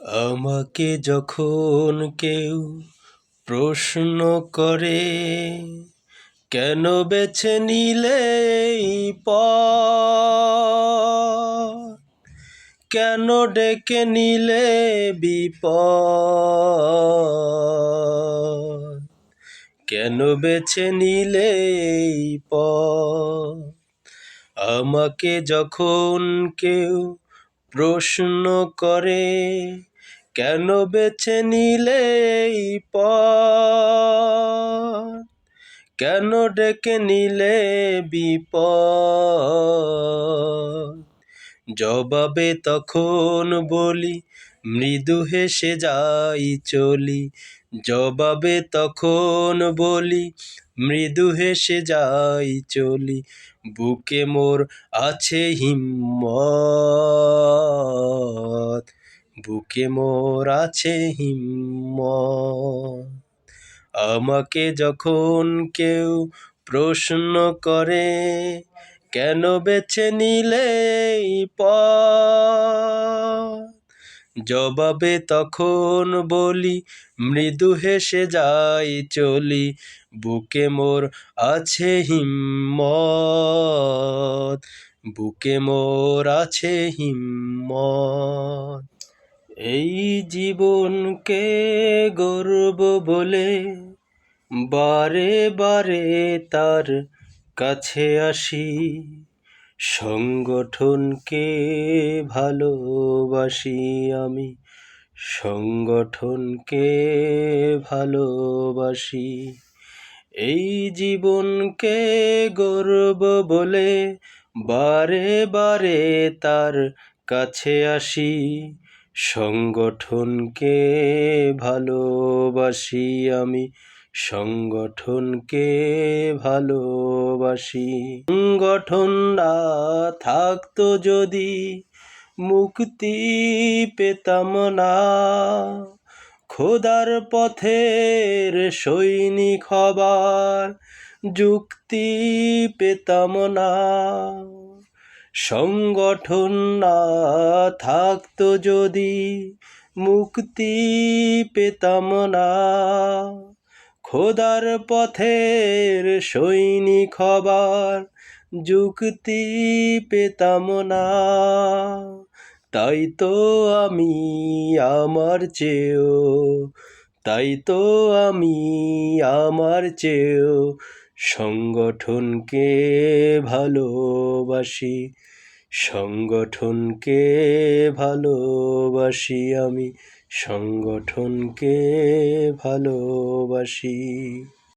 আমাকে যখন কেউ প্রশ্ন করে, কেন বেছে নিলে এই পথ, কেন ডেকে নিলে বিপদ, কেন বেছে নিলে এই পথ। আমাকে যখন কেউ প্রশ্ন করে, কেন বেছে নিলে এই পথ, কেন ডেকে নিলে বিপদ, জবাবে তখন বলি মৃদু হেসে যাই চলি। জবাবে তখন বলি মৃদু হেসে যাই চলি। বুকে মোর আছে হিম্মত, বুকে মোর আছে হিম্মত। আমাকে যখন কেউ প্রশ্ন করে, কেন বেছে নিলে এই পথ, জবাবে তখন বলি মৃদু হেসে যাই চলি। বুকে মোর আছে হিম্মত, বুকে মোর আছে হিম্মত। এই জীবনকে গর্ব বলে বারে বারে তার কাছে আসি। সংগঠনকে ভালোবাসি আমি, সংগঠনকে ভালোবাসি। এই জীবনকে গর্ব বলে বারে বারে তার কাছে আসি। সংগঠনকে ভালোবাসি আমি, সংগঠনকে ভালোবাসি। সংগঠন না থাকতো যদি মুক্তি পেতাম না, খোদার পথের সৈনিক হবার যুক্তি পেতাম না। সংগঠন না থাকতো যদি মুক্তি পেতাম না, খোদার পথের সৈনিক হবার যুক্তি পেতাম না। তাই তো আমি আমার চেয়েও, তাই তো আমি আমার চেয়েও সংগঠনকে ভালোবাসি। সংগঠনকে ভালোবাসি আমি, সংগঠনকে ভালোবাসি।